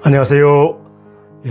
안녕하세요.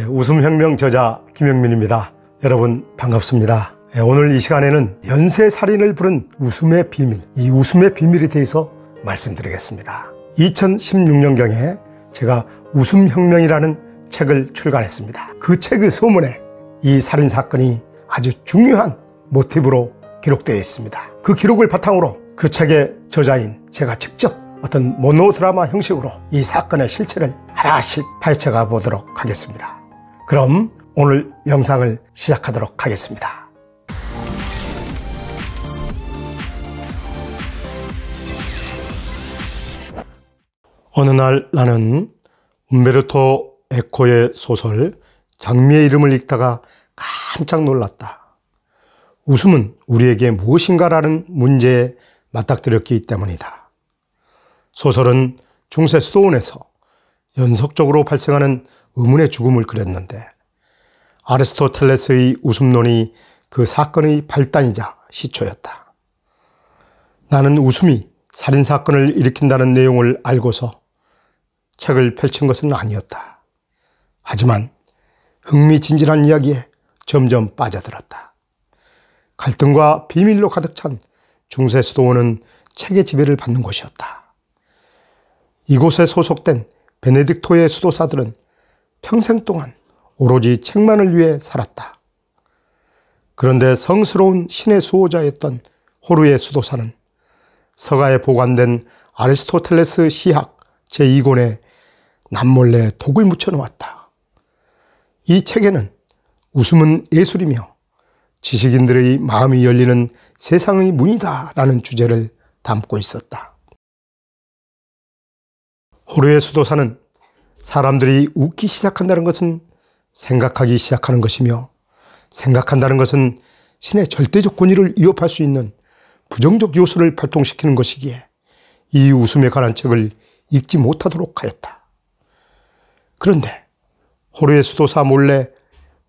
웃음혁명 저자 김영민입니다. 여러분 반갑습니다. 오늘 이 시간에는 연쇄살인을 부른 웃음의 비밀, 이 웃음의 비밀에 대해서 말씀드리겠습니다. 2016년경에 제가 웃음혁명이라는 책을 출간했습니다. 그 책의 서문에 이 살인사건이 아주 중요한 모티브로 기록되어 있습니다. 그 기록을 바탕으로 그 책의 저자인 제가 직접 어떤 모노드라마 형식으로 이 사건의 실체를 하나씩 파헤쳐가 보도록 하겠습니다. 그럼 오늘 영상을 시작하도록 하겠습니다. 어느 날 나는 움베르토 에코의 소설 장미의 이름을 읽다가 깜짝 놀랐다. 웃음은 우리에게 무엇인가라는 문제에 맞닥뜨렸기 때문이다. 소설은 중세 수도원에서 연속적으로 발생하는 의문의 죽음을 그렸는데 아리스토텔레스의 웃음론이 그 사건의 발단이자 시초였다. 나는 웃음이 살인사건을 일으킨다는 내용을 알고서 책을 펼친 것은 아니었다. 하지만 흥미진진한 이야기에 점점 빠져들었다. 갈등과 비밀로 가득 찬 중세 수도원은 책의 지배를 받는 곳이었다. 이곳에 소속된 베네딕토의 수도사들은 평생 동안 오로지 책만을 위해 살았다. 그런데 성스러운 신의 수호자였던 호르의 수도사는 서가에 보관된 아리스토텔레스 시학 제2권에 남몰래 독을 묻혀놓았다. 이 책에는 웃음은 예술이며 지식인들의 마음이 열리는 세상의 문이다 라는 주제를 담고 있었다. 호르의 수도사는 사람들이 웃기 시작한다는 것은 생각하기 시작하는 것이며 생각한다는 것은 신의 절대적 권위를 위협할 수 있는 부정적 요소를 발동시키는 것이기에 이 웃음에 관한 책을 읽지 못하도록 하였다. 그런데 호르의 수도사 몰래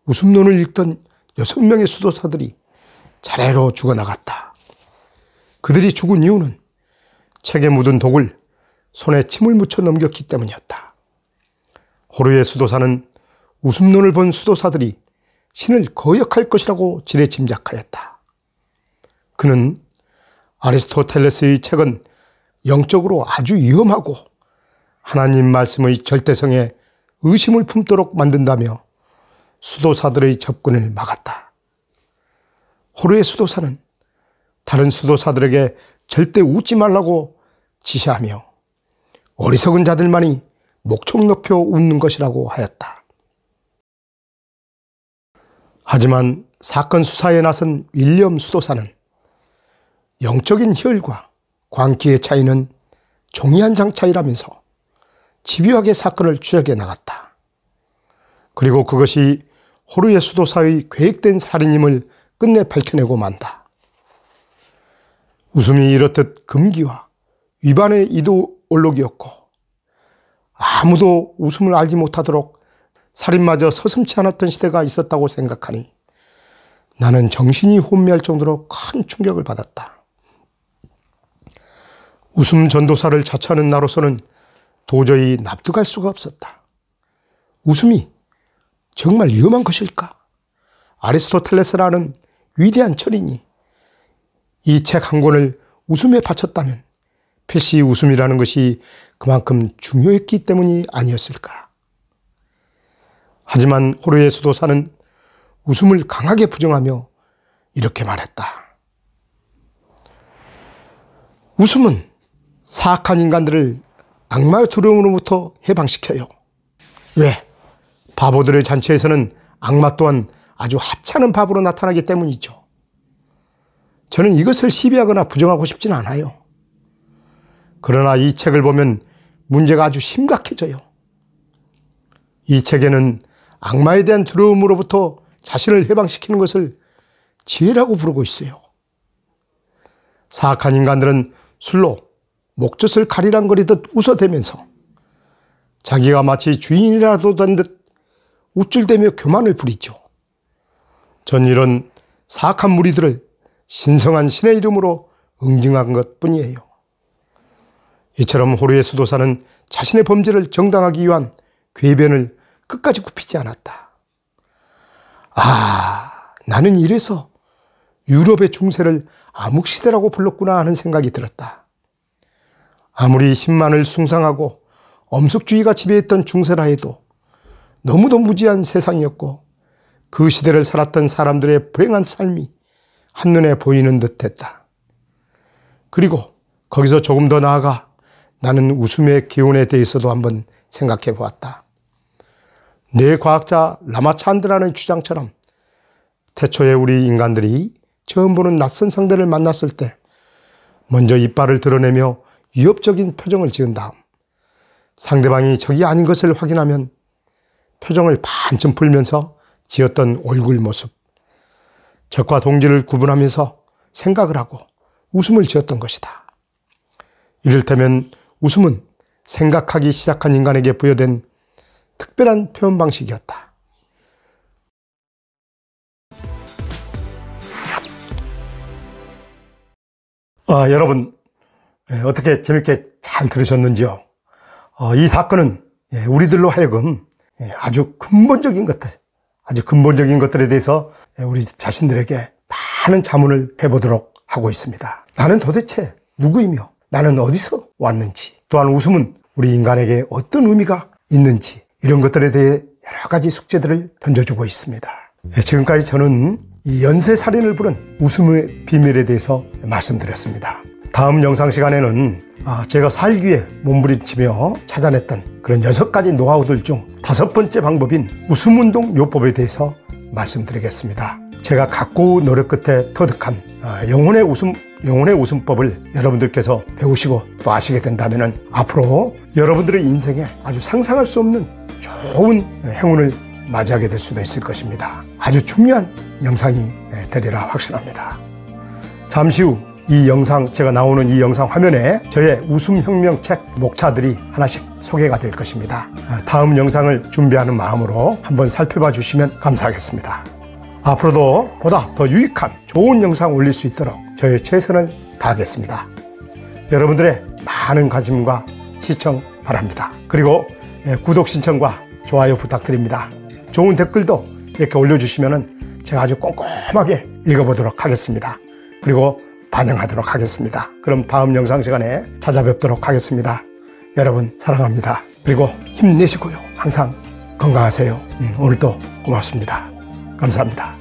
웃음론을 읽던 6명의 수도사들이 차례로 죽어나갔다. 그들이 죽은 이유는 책에 묻은 독을 손에 침을 묻혀 넘겼기 때문이었다. 호르의 수도사는 웃음론을 본 수도사들이 신을 거역할 것이라고 지레 짐작하였다. 그는 아리스토텔레스의 책은 영적으로 아주 위험하고 하나님 말씀의 절대성에 의심을 품도록 만든다며 수도사들의 접근을 막았다. 호르의 수도사는 다른 수도사들에게 절대 웃지 말라고 지시하며 어리석은 자들만이 목청 높여 웃는 것이라고 하였다. 하지만 사건 수사에 나선 윌리엄 수도사는 영적인 희열과 광기의 차이는 종이 한 장 차이라면서 집요하게 사건을 추적해 나갔다. 그리고 그것이 호르의 수도사의 계획된 살인임을 끝내 밝혀내고 만다. 웃음이 이렇듯 금기와 위반의 이데올로기였고 아무도 웃음을 알지 못하도록 살인마저 서슴지 않았던 시대가 있었다고 생각하니 나는 정신이 혼미할 정도로 큰 충격을 받았다. 웃음 전도사를 자처하는 나로서는 도저히 납득할 수가 없었다. 웃음이 정말 위험한 것일까? 아리스토텔레스라는 위대한 철인이 이 책 한 권을 웃음에 바쳤다면 필시 웃음이라는 것이 그만큼 중요했기 때문이 아니었을까. 하지만 호르의 수도사는 웃음을 강하게 부정하며 이렇게 말했다. 웃음은 사악한 인간들을 악마의 두려움으로부터 해방시켜요. 왜? 바보들의 잔치에서는 악마 또한 아주 하찮은 바보로 나타나기 때문이죠. 저는 이것을 시비하거나 부정하고 싶지는 않아요. 그러나 이 책을 보면 문제가 아주 심각해져요. 이 책에는 악마에 대한 두려움으로부터 자신을 해방시키는 것을 지혜라고 부르고 있어요. 사악한 인간들은 술로 목젖을 가리랑거리듯 웃어대면서 자기가 마치 주인이라도 된 듯 우쭐대며 교만을 부리죠. 전 이런 사악한 무리들을 신성한 신의 이름으로 응징한 것뿐이에요. 이처럼 호르의 수도사는 자신의 범죄를 정당하기 위한 궤변을 끝까지 굽히지 않았다. 아, 나는 이래서 유럽의 중세를 암흑시대라고 불렀구나 하는 생각이 들었다. 아무리 힘만을 숭상하고 엄숙주의가 지배했던 중세라 해도 너무도 무지한 세상이었고 그 시대를 살았던 사람들의 불행한 삶이 한눈에 보이는 듯했다. 그리고 거기서 조금 더 나아가 나는 웃음의 기원에 대해서도 한번 생각해 보았다. 뇌과학자 라마찬드라는 주장처럼 태초에 우리 인간들이 처음 보는 낯선 상대를 만났을 때 먼저 이빨을 드러내며 위협적인 표정을 지은 다음 상대방이 적이 아닌 것을 확인하면 표정을 반쯤 풀면서 지었던 얼굴 모습, 적과 동지를 구분하면서 생각을 하고 웃음을 지었던 것이다. 이를테면 웃음은 생각하기 시작한 인간에게 부여된 특별한 표현 방식이었다. 여러분 어떻게 재밌게 잘 들으셨는지요? 이 사건은 우리들로 하여금 아주 근본적인 것들에 대해서 우리 자신들에게 많은 자문을 해보도록 하고 있습니다. 나는 도대체 누구이며 나는 어디서 왔는지, 또한 웃음은 우리 인간에게 어떤 의미가 있는지, 이런 것들에 대해 여러 가지 숙제들을 던져주고 있습니다. 지금까지 저는 이 연쇄살인을 부른 웃음의 비밀에 대해서 말씀드렸습니다. 다음 영상 시간에는 제가 살기 위해 몸부림치며 찾아냈던 그런 6가지 노하우들 중 5번째 방법인 웃음운동 요법에 대해서 말씀드리겠습니다. 제가 각고 노력 끝에 터득한 영혼의 웃음법을 여러분들께서 배우시고 또 아시게 된다면 앞으로 여러분들의 인생에 아주 상상할 수 없는 좋은 행운을 맞이하게 될 수도 있을 것입니다. 아주 중요한 영상이 되리라 확신합니다. 잠시 후 제가 나오는 이 영상 화면에 저의 웃음혁명 책 목차들이 하나씩 소개가 될 것입니다. 다음 영상을 준비하는 마음으로 한번 살펴봐 주시면 감사하겠습니다. 앞으로도 보다 더 유익한 좋은 영상 올릴 수 있도록 저의 최선을 다하겠습니다. 여러분들의 많은 관심과 시청 바랍니다. 그리고 구독 신청과 좋아요 부탁드립니다. 좋은 댓글도 이렇게 올려주시면 제가 아주 꼼꼼하게 읽어보도록 하겠습니다. 그리고 반영하도록 하겠습니다. 그럼 다음 영상 시간에 찾아뵙도록 하겠습니다. 여러분 사랑합니다. 그리고 힘내시고요. 항상 건강하세요. 오늘도 고맙습니다. 감사합니다.